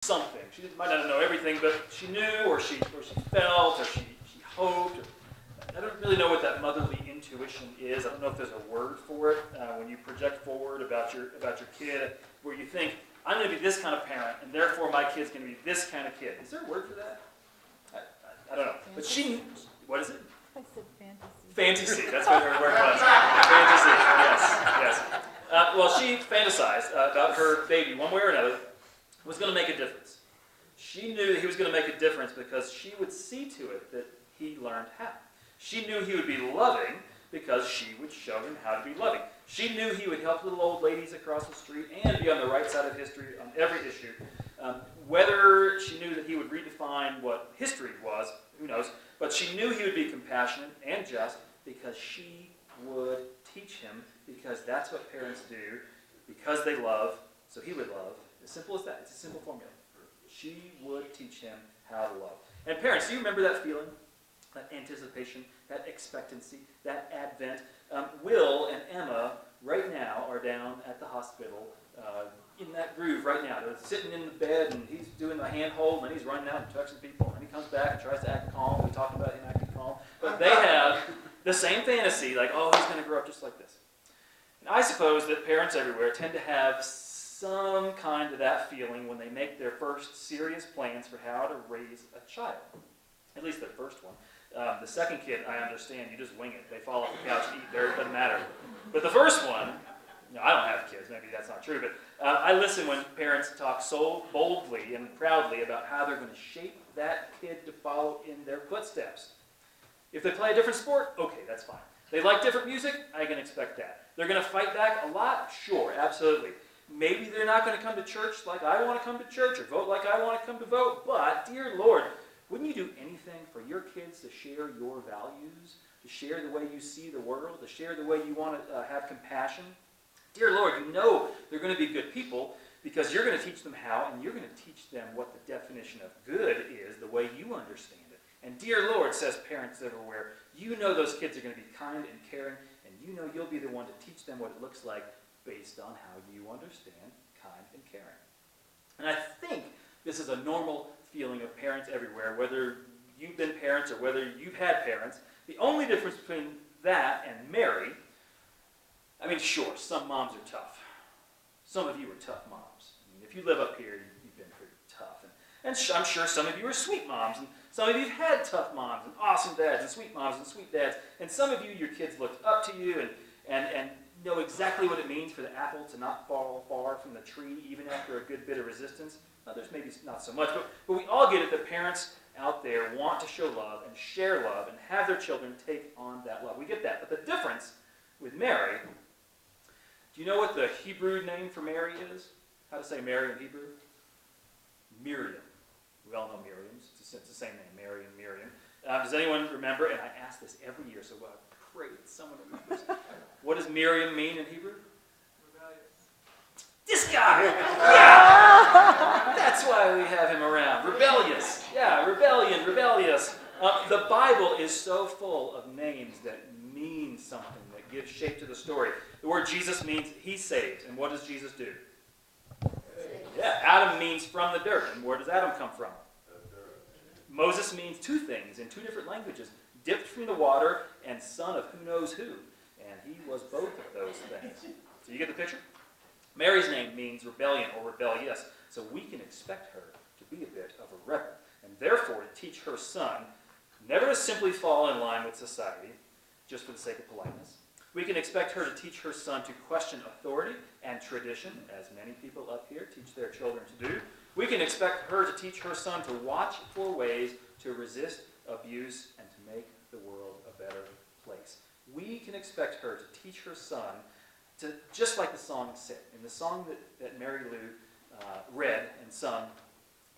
something. She might not know everything, but she knew, or she felt, or she hoped. I don't really know what that motherly intuition is. I don't know if there's a word for it when you project forward about your kid, where you think, I'm going to be this kind of parent, and therefore my kid's going to be this kind of kid. Is there a word for that? I don't know. But she, what is it? I said fantasy. Fantasy, that's what her word was. Fantasy, yes. Well, she fantasized about her baby, one way or another, was going to make a difference. She knew that he was going to make a difference because she would see to it that he learned how. She knew he would be loving because she would show him how to be loving. She knew he would help little old ladies across the street and be on the right side of history on every issue. Whether she knew that he would redefine what history was, who knows, but she knew he would be compassionate and just because she would teach him, because that's what parents do, because they love, so he would love. As simple as that. It's a simple formula. She would teach him how to love. And parents, do you remember that feeling? That anticipation, that expectancy, that advent. Will and Emma right now are down at the hospital in that groove right now. They're sitting in the bed and he's doing the handhold and he's running out and touching people and he comes back and tries to act calm. We talked about him acting calm. But they have the same fantasy, like, oh, he's going to grow up just like this. And I suppose that parents everywhere tend to have some kind of that feeling when they make their first serious plans for how to raise a child. At least their first one. The second kid, I understand, you just wing it. They fall off the couch and eat dirt, it doesn't matter. But the first one, I don't have kids, maybe that's not true, but I listen when parents talk so boldly and proudly about how they're going to shape that kid to follow in their footsteps. If they play a different sport, okay, that's fine. They like different music, I can expect that. They're going to fight back a lot? Sure, absolutely. Maybe they're not going to come to church like I want to come to church or vote like I want to come to vote, but, dear Lord, wouldn't you do anything for your kids to share your values, to share the way you see the world, to share the way you want to have compassion? Dear Lord, you know they're going to be good people because you're going to teach them how, and you're going to teach them what the definition of good is, the way you understand it. And dear Lord, says parents everywhere, you know those kids are going to be kind and caring, and you know you'll be the one to teach them what it looks like based on how you understand kind and caring. And I think this is a normal feeling of parents everywhere, whether you've been parents or whether you've had parents. The only difference between that and Mary, I mean, sure, some moms are tough. Some of you are tough moms. I mean, if you live up here, you've been pretty tough. And I'm sure some of you are sweet moms, and some of you have had tough moms and awesome dads and sweet moms and sweet dads. And some of you, your kids looked up to you and know exactly what it means for the apple to not fall far from the tree, even after a good bit of resistance. Others maybe not so much, but we all get it that parents out there want to show love and share love and have their children take on that love. We get that. But the difference with Mary, do you know what the Hebrew name for Mary is? How to say Mary in Hebrew? Miriam. We all know Miriam's. It's the same name, Mary and Miriam. Does anyone remember? And I ask this every year, so I pray that someone remembers. What does Miriam mean in Hebrew? This guy! Yeah! That's why we have him around. Rebellious. Yeah, rebellion, rebellious. The Bible is so full of names that mean something, that give shape to the story. The word Jesus means he saves. And what does Jesus do? Yeah, Adam means from the dirt. And where does Adam come from? Moses means two things in two different languages. Dipped from the water and son of who knows who. And he was both of those things. So you get the picture? Mary's name means rebellion or rebellious, so we can expect her to be a bit of a rebel, and therefore to teach her son never to simply fall in line with society, just for the sake of politeness. We can expect her to teach her son to question authority and tradition, as many people up here teach their children to do. We can expect her to teach her son to watch for ways to resist abuse and to make the world a better place. We can expect her to teach her son to, just like the song said, in the song that Mary Lou read and sung,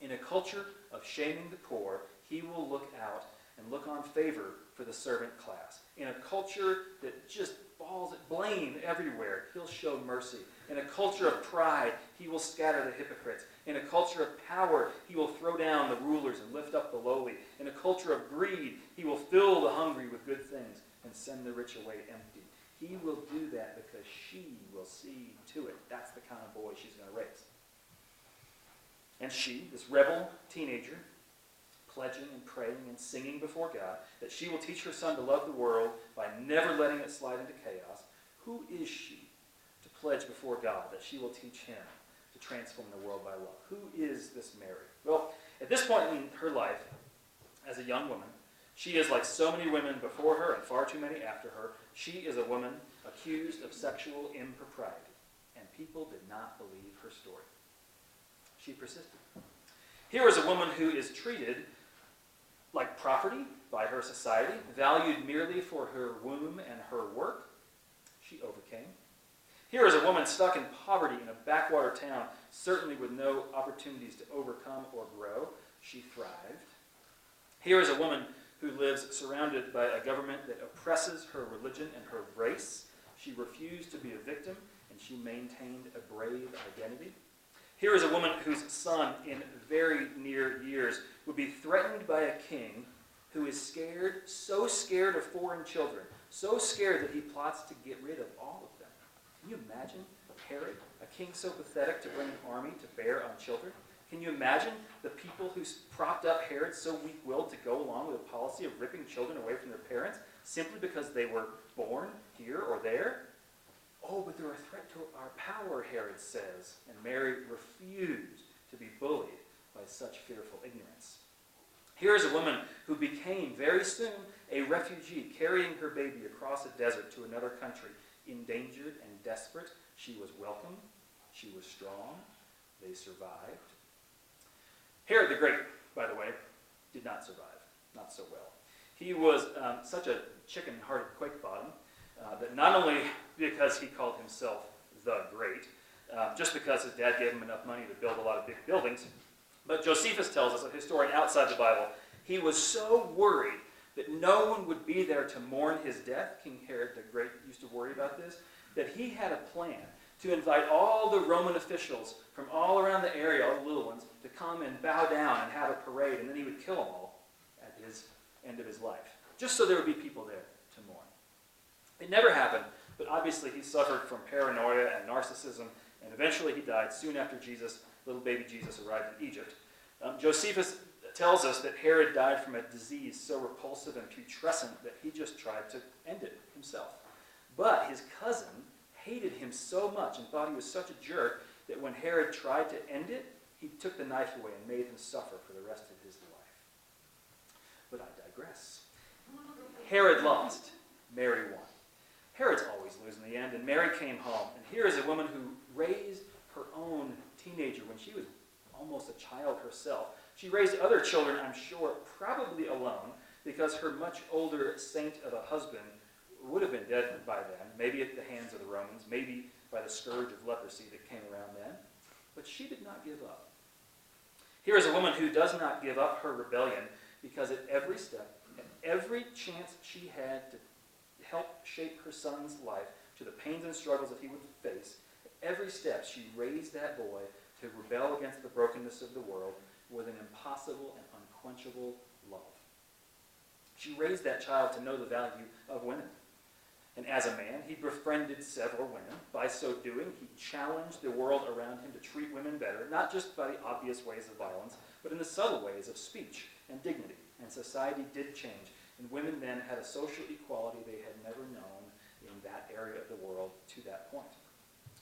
in a culture of shaming the poor, he will look out and look on favor for the servant class. In a culture that just falls at blame everywhere, he'll show mercy. In a culture of pride, he will scatter the hypocrites. In a culture of power, he will throw down the rulers and lift up the lowly. In a culture of greed, he will fill the hungry with good things and send the rich away empty. He will do that because she will see to it. That's the kind of boy she's going to raise. And she, this rebel teenager, pledging and praying and singing before God that she will teach her son to love the world by never letting it slide into chaos, who is she to pledge before God that she will teach him to transform the world by love? Who is this Mary? Well, at this point in her life, as a young woman, she is like so many women before her and far too many after her. She is a woman accused of sexual impropriety, and people did not believe her story. She persisted. Here is a woman who is treated like property by her society, valued merely for her womb and her work. She overcame. Here is a woman stuck in poverty in a backwater town, certainly with no opportunities to overcome or grow. She thrived. Here is a woman who lives surrounded by a government that oppresses her religion and her race. She refused to be a victim, and she maintained a brave identity. Here is a woman whose son, in very near years, would be threatened by a king who is scared, so scared of foreign children, so scared that he plots to get rid of all of them. Can you imagine Herod, a king so pathetic to bring an army to bear on children? Can you imagine the people who propped up Herod so weak-willed to go along with a policy of ripping children away from their parents simply because they were born here or there? Oh, but they're a threat to our power, Herod says, and Mary refused to be bullied by such fearful ignorance. Here is a woman who became very soon a refugee, carrying her baby across a desert to another country, endangered and desperate. She was welcome. She was strong. They survived. Herod the Great, by the way, did not survive. Not so well. He was such a chicken-hearted quake-bottom that not only because he called himself the Great, just because his dad gave him enough money to build a lot of big buildings, but Josephus tells us, a historian outside the Bible, he was so worried that no one would be there to mourn his death. King Herod the Great used to worry about this, that he had a plan to invite all the Roman officials from all around the area, all the little ones, to come and bow down and have a parade, and then he would kill them all at his end of his life, just so there would be people there to mourn. It never happened, but obviously he suffered from paranoia and narcissism, and eventually he died soon after little baby Jesus arrived in Egypt. Josephus tells us that Herod died from a disease so repulsive and putrescent that he just tried to end it himself. But his cousin hated him so much and thought he was such a jerk that when Herod tried to end it, he took the knife away and made him suffer for the rest of his life. But I digress. Herod lost. Mary won. Herod's always lose in the end, and Mary came home. And here is a woman who raised her own teenager when she was almost a child herself. She raised other children, I'm sure, probably alone, because her much older saint of a husband would have been dead by then, maybe at the hands of the Romans, maybe by the scourge of leprosy that came around then. But she did not give up. Here is a woman who does not give up her rebellion, because at every step, at every chance she had to help shape her son's life to the pains and struggles that he would face, at every step she raised that boy to rebel against the brokenness of the world with an impossible and unquenchable love. She raised that child to know the value of women. And as a man, he befriended several women. By so doing, he challenged the world around him to treat women better, not just by the obvious ways of violence, but in the subtle ways of speech and dignity. And society did change, and women then had a social equality they had never known in that area of the world to that point.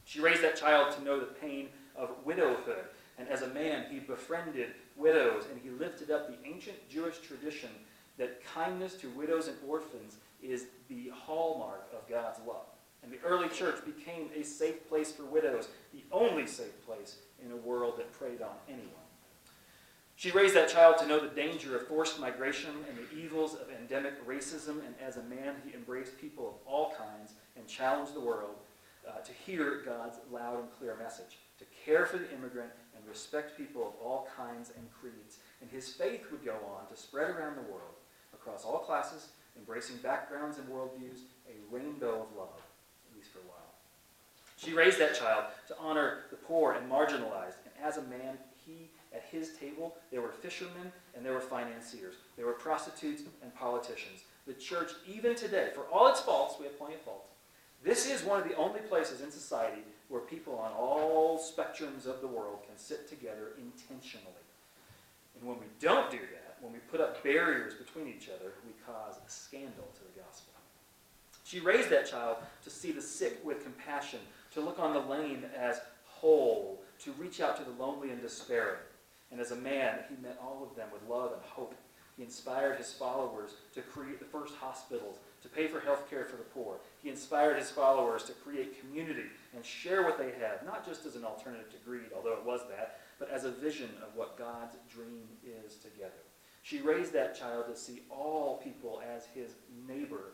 She raised that child to know the pain of widowhood, and as a man, he befriended widows, and he lifted up the ancient Jewish tradition that kindness to widows and orphans is the hallmark of God's love. And the early church became a safe place for widows, the only safe place in a world that preyed on anyone. She raised that child to know the danger of forced migration and the evils of endemic racism, and as a man, he embraced people of all kinds and challenged the world to hear God's loud and clear message, to care for the immigrant and respect people of all kinds and creeds. And his faith would go on to spread around the world, across all classes, embracing backgrounds and worldviews, a rainbow of love, at least for a while. She raised that child to honor the poor and marginalized, and as a man, at his table, there were fishermen and there were financiers. There were prostitutes and politicians. The church, even today, for all its faults, we have plenty of faults, This is one of the only places in society where people on all spectrums of the world can sit together intentionally. And when we don't do that, when we put up barriers between each other, we cause a scandal to the gospel. She raised that child to see the sick with compassion, to look on the lame as whole, to reach out to the lonely and despairing. And as a man, he met all of them with love and hope. He inspired his followers to create the first hospitals, to pay for health care for the poor. He inspired his followers to create community and share what they had, not just as an alternative to greed, although it was that, but as a vision of what God's dream is together. She raised that child to see all people as his neighbor,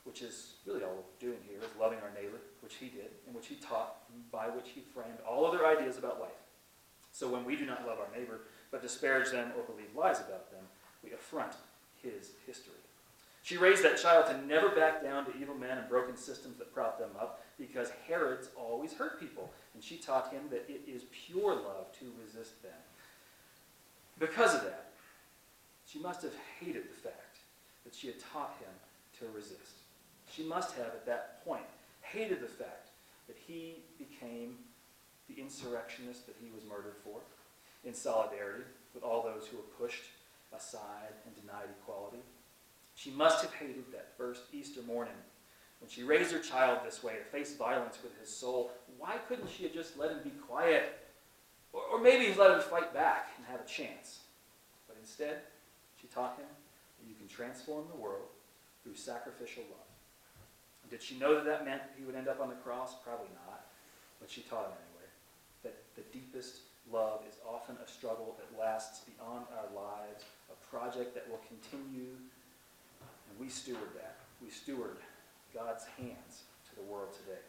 which is really all we're doing here, is loving our neighbor, which he did, and which he taught, and by which he framed all other ideas about life. So when we do not love our neighbor, but disparage them or believe lies about them, we affront his history. She raised that child to never back down to evil men and broken systems that prop them up, because Herods always hurt people, and she taught him that it is pure love to resist them. Because of that, she must have hated the fact that she had taught him to resist. She must have, at that point, hated the fact that he became the insurrectionist that he was murdered for, in solidarity with all those who were pushed aside and denied equality. She must have hated that first Easter morning when she raised her child this way to face violence with his soul. Why couldn't she have just let him be quiet? Or maybe let him fight back and have a chance. But instead, she taught him that you can transform the world through sacrificial love. Did she know that that meant he would end up on the cross? Probably not. But she taught him anyway. That the deepest love is often a struggle that lasts beyond our lives, a project that will continue, and we steward that. We steward God's hands to the world today.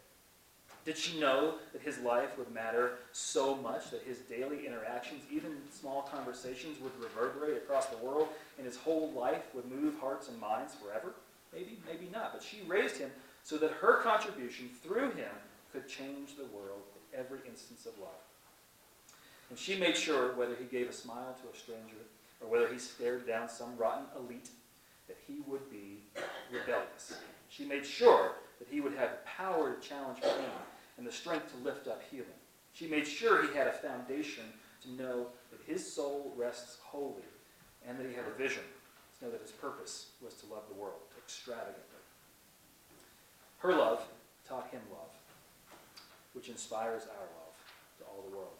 Did she know that his life would matter so much that his daily interactions, even small conversations, would reverberate across the world, and his whole life would move hearts and minds forever? Maybe, maybe not. But she raised him so that her contribution through him could change the world in every instance of love. And she made sure, whether he gave a smile to a stranger or whether he stared down some rotten elite, that he would be rebellious. She made sure that he would have the power to challenge pain and the strength to lift up healing. She made sure he had a foundation to know that his soul rests wholly and that he had a vision to know that his purpose was to love the world extravagantly. Her love taught him love, which inspires our love to all the world.